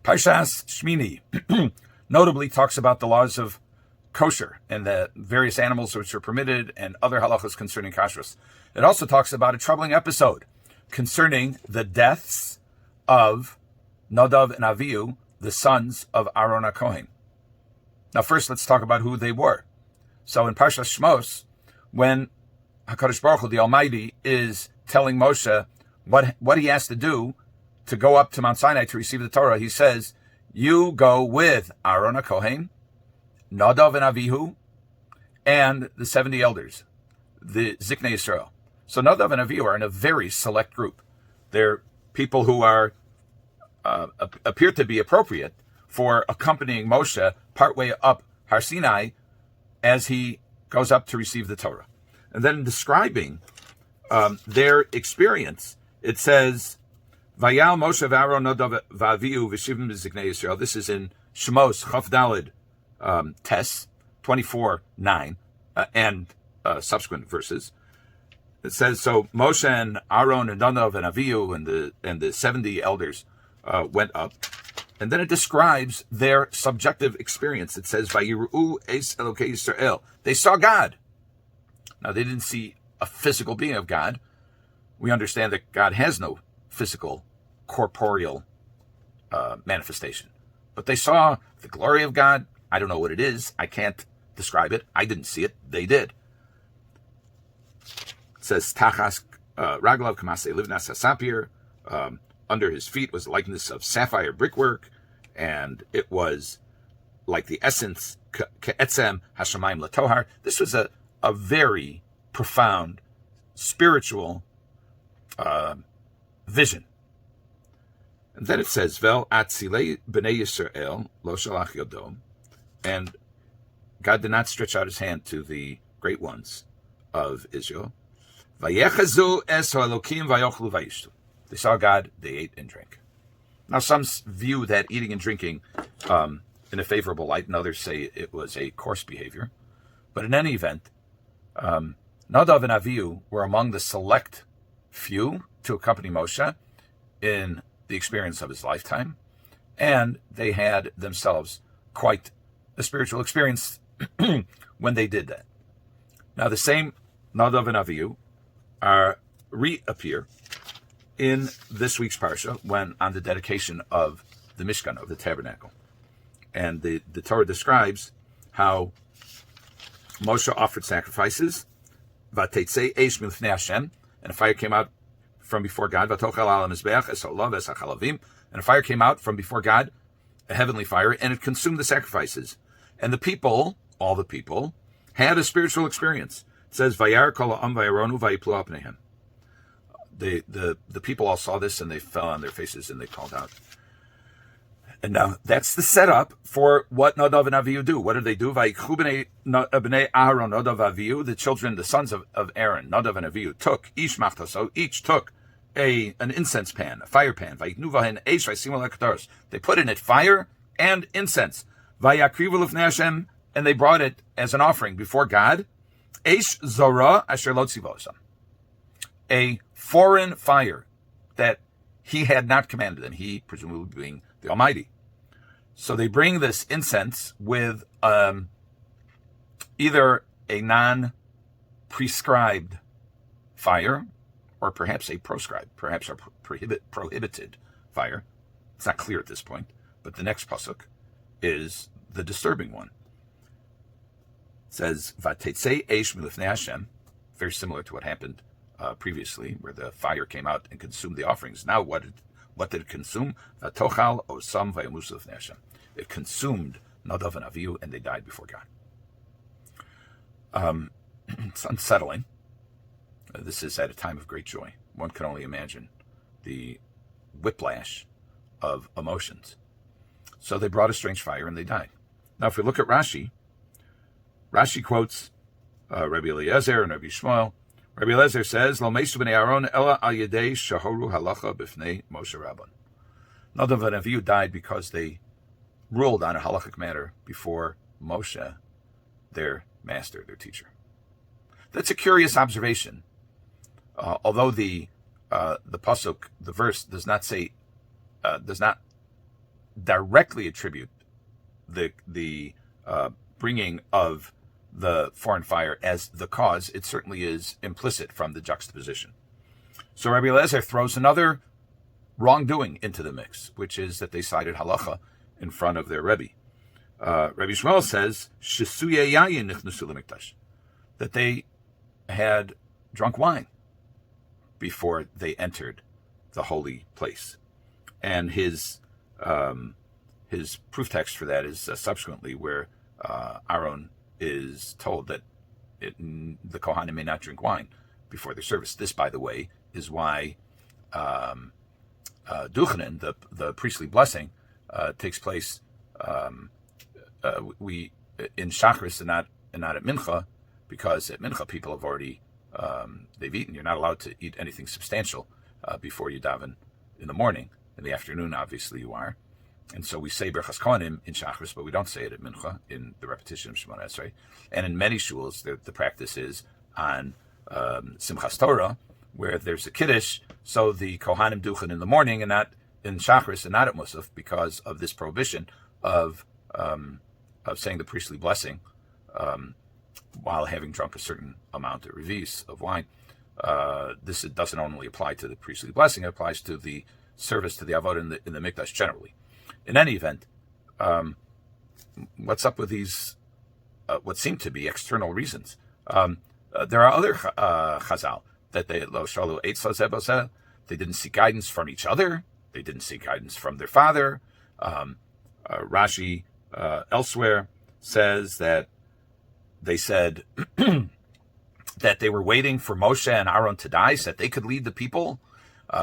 Parshas Shmini notably talks about the laws of kosher and the various animals which are permitted and other halachas concerning kashrus. It also talks about a troubling episode concerning the deaths of Nadav and Avihu, the sons of Aaron HaKohen. Now first let's talk about who they were. So in Parshas Shmos, when HaKadosh Baruch Hu, the Almighty, is telling Moshe what he has to do to go up to Mount Sinai to receive the Torah, he says, you go with Aaron HaKohen, Nadav and Avihu, and the 70 elders, the Ziknei Yisrael. So Nadav and Avihu are in a very select group. They're people who are appear to be appropriate for accompanying Moshe partway up Har Sinai as he goes up to receive the Torah. And then describing their experience, it says, Vayal Moshe v'Aaron Nadav v'Avihu v'shivim b'Ziknei Yisrael. This is in Shmos Chaf Daled Tes 24:9 and subsequent verses. It says, so Moshe and Aaron and Nadav and Avihu and the 70 elders went up, and then it describes their subjective experience. It says, Vayiru es Elokei Yisrael. They saw God. Now they didn't see a physical being of God. We understand that God has no physical, corporeal manifestation, but they saw the glory of God. I don't know what it is. I can't describe it. I didn't see it. They did. It says, Tachas Raglav Kamase Livnas HaSapir. Under his feet was the likeness of sapphire brickwork, and it was like the essence, Ke'etzem Hashemayim Latohar. This was a very profound spiritual vision. And then it says, Vel Atzilei B'nei Yisrael Lo Shalach Yodom, and God did not stretch out his hand to the great ones of Israel. Vayechazu es ha'elokim vayochlu vayishtu. They saw God, they ate and drank. Now some view that eating and drinking in a favorable light, and others say it was a coarse behavior. But in any event, Nadav and Avihu were among the select few to accompany Moshe in the experience of his lifetime, and they had themselves quite a spiritual experience when they did that. Now the same Nadav and Avihu reappear in this week's Parsha when on the dedication of the Mishkan, of the tabernacle. And the Torah describes how Moshe offered sacrifices, Vatetzei eish milfnei Hashem, and a fire came out from before God, Vatochel al mizbeach es ha'olav es ha'chalavim, and a fire came out from before God, a heavenly fire, and it consumed the sacrifices. And the people, all the people, had a spiritual experience. It says, Vayar kol ha'am vayaronu vayiplu al pneihem. The people all saw this and they fell on their faces and they called out. And now that's the setup for what Nadav and Avihu do. What did they do? Vayikru b'nei Aaron Nadav Avihu, the children, the sons of Aaron, Nadav and Avihu, took ish machtaso, each took an incense pan, a fire pan. Vayiknu vahen eish vaysimu lekataros. They put in it fire and incense. Vayakrivu l'fnei Hashem, and they brought it as an offering before God. Eish zora asher lo tzivo osam. A foreign fire that he had not commanded them, he presumably being the Almighty. So they bring this incense with either a non-prescribed fire or perhaps a proscribed, perhaps a prohibited fire. It's not clear at this point, but the next pasuk is the disturbing one. It says, Vatetzei eish milifnei Hashem, very similar to what happened previously, where the fire came out and consumed the offerings. Now, what did it consume? Vatochal osam vayamusu l'fnei Hashem. It consumed Nadav and Avihu, and they died before God. It's unsettling. This is at a time of great joy. One can only imagine the whiplash of emotions. So they brought a strange fire and they died. Now, if we look at Rashi quotes Rabbi Eliezer and Rabbi Shmuel. Rabbi Eliezer says, Lo mesu b'nei Aaron ela al yedei shahoru halacha b'fnei Moshe Rabban. Nadav and Avihu died because they ruled on a halachic matter before Moshe, their master, their teacher. That's a curious observation. Although the pasuk, the verse, does not directly attribute the bringing of the foreign fire as the cause. It certainly is implicit from the juxtaposition. So Rabbi Eliezer throws another wrongdoing into the mix, which is that they cited halacha in front of their Rebbe. Rabbi Shmuel says that they had drunk wine before they entered the holy place, and his proof text for that is subsequently where Aaron is told that the Kohanim may not drink wine before their service. This, by the way, is why Duchanan, the priestly blessing, takes place we in Shachris and not at Mincha, because at Mincha people have already they've eaten. You're not allowed to eat anything substantial before you daven in the morning. In the afternoon, obviously, you are. And so we say Toras Kohanim in Shachris, but we don't say it at Mincha in the repetition of Shimon Esrei. And in many shuls, the practice is on Simchas Torah, where there's a Kiddush, so the Kohanim duchen in the morning and not in Shachris and not at Musaf, because of this prohibition of saying the priestly blessing while having drunk a certain amount of revis of wine. This doesn't only apply to the priestly blessing; it applies to the service to the avodah in the mikdash generally. In any event, what's up with these? What seem to be external reasons? There are other chazal that they lo shalu eitzla zeboseh. They didn't seek guidance from each other. They didn't seek guidance from their father. Rashi elsewhere says that they said that they were waiting for Moshe and Aaron to die so that they could lead the people.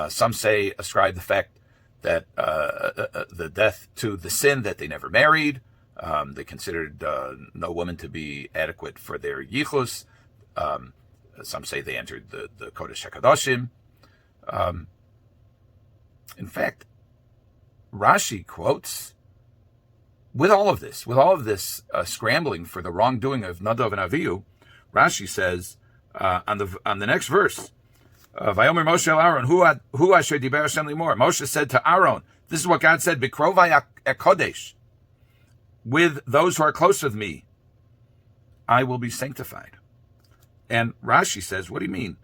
Some say ascribe the fact that the death to the sin that they never married. They considered no woman to be adequate for their yichus. Some say they entered the Kodesh HaKadoshim. In fact, Rashi quotes, with all of this scrambling for the wrongdoing of Nadav and Avihu, Rashi says on the next verse, Vayomer Moshe el Aaron, hu asher diber Hashem limor. Moshe said to Aaron, this is what God said, Bikrovai Kodesh, with those who are close with me, I will be sanctified. And Rashi says, what do you mean?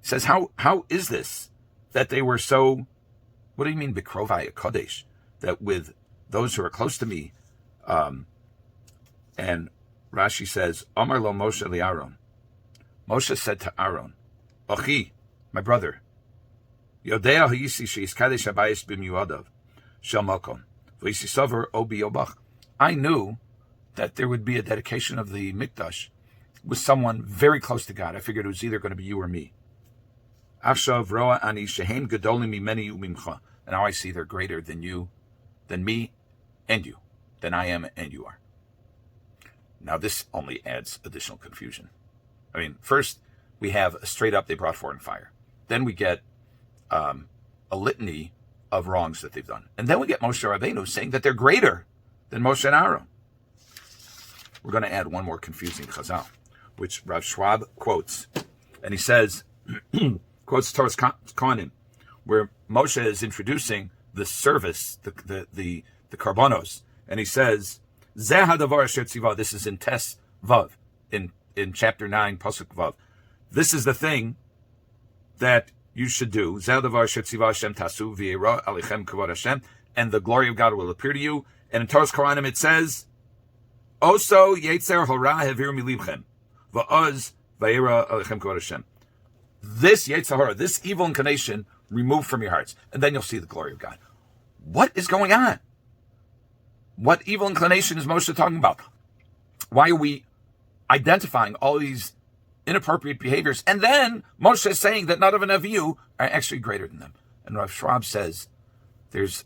He says, how is this that they were so, what do you mean Bikrovai Kodesh, that with those who are close to me? And Rashi says, Amar lo Moshe li Aaron. Moshe said to Aaron, Ochi, my brother, Yodea ha'yisi she'is kadesh habayis b'miyuadav shel makom v'yisi sover o biyobach. I knew that there would be a dedication of the mikdash with someone very close to God. I figured it was either going to be you or me. Achshav roa ani shehem gedolim mimeni umimcha. And now I see they're greater than you, than me, and you, than I am and you are. Now this only adds additional confusion. I mean, first we have a straight up they brought foreign fire. Then we get a litany of wrongs that they've done. And then we get Moshe Rabbeinu saying that they're greater than Moshe and Aaron. We're going to add one more confusing chazal, which Rav Schwab quotes. And he says, quotes Toras Kohanim, where Moshe is introducing the service, the karbonos. And he says, Zeh hadavar asher tziva. This is in Tes Vav, in chapter 9, Pasuk Vav. This is the thing that you should do. Zeh hadavar asher tziva Hashem tasu v'yera alechem kavod Hashem, and the glory of God will appear to you. And in Toras Kohanim it says, Oso yetzer hora hevir milibchem va'oz v'yera alechem kavod Hashem. This yetzer hora, this evil inclination, remove from your hearts, and then you'll see the glory of God. What is going on? What evil inclination is Moshe talking about? Why are we identifying all these inappropriate behaviors? And then Moshe is saying that Nadav and Avihu are actually greater than them. And Rav Schwab says there's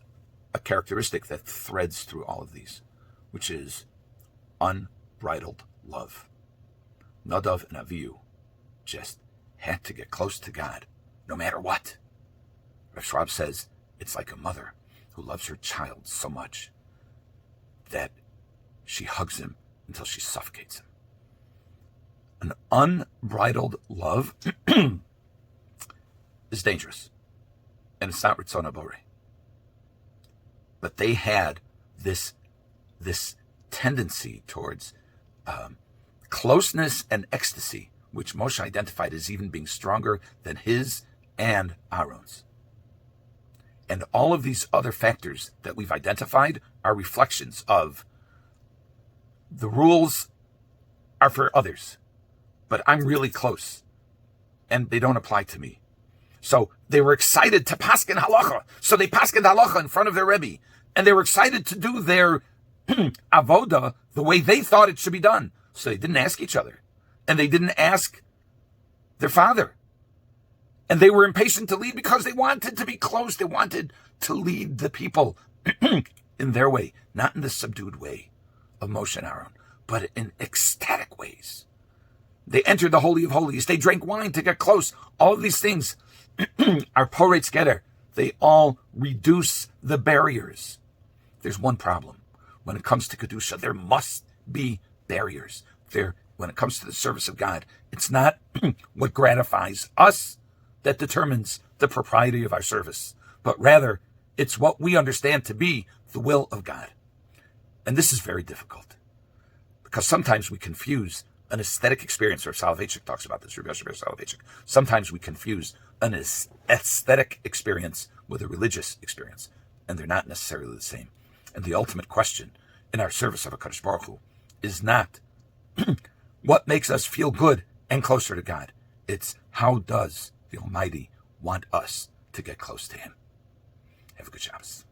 a characteristic that threads through all of these, which is unbridled love. Nadav and Avihu just had to get close to God, no matter what. Rav Schwab says it's like a mother who loves her child so much that she hugs him until she suffocates him. An unbridled love is dangerous, and it's not Ritzon Abore. But they had this tendency towards closeness and ecstasy, which Moshe identified as even being stronger than his and Aaron's. And all of these other factors that we've identified are reflections of the rules are for others, but I'm really close, and they don't apply to me. So they were excited to paskin halacha. So they paskin halacha in front of their Rebbe, and they were excited to do their avoda the way they thought it should be done. So they didn't ask each other, and they didn't ask their father. And they were impatient to lead because they wanted to be close. They wanted to lead the people in their way, not in the subdued way of Moshe and Aaron, but in ecstatic ways. They entered the Holy of Holies. They drank wine to get close. All of these things are poretz geder. They all reduce the barriers. There's one problem. When it comes to Kedusha, there must be barriers. When it comes to the service of God, it's not what gratifies us that determines the propriety of our service, but rather it's what we understand to be the will of God. And this is very difficult because sometimes we confuse an aesthetic experience. Rav Soloveitchik talks about this, Rav Yosef Soloveitchik. Sometimes we confuse an aesthetic experience with a religious experience, and they're not necessarily the same. And the ultimate question in our service of HaKadosh Baruch Hu is not what makes us feel good and closer to God. It's how does the Almighty want us to get close to Him. Have a good Shabbos.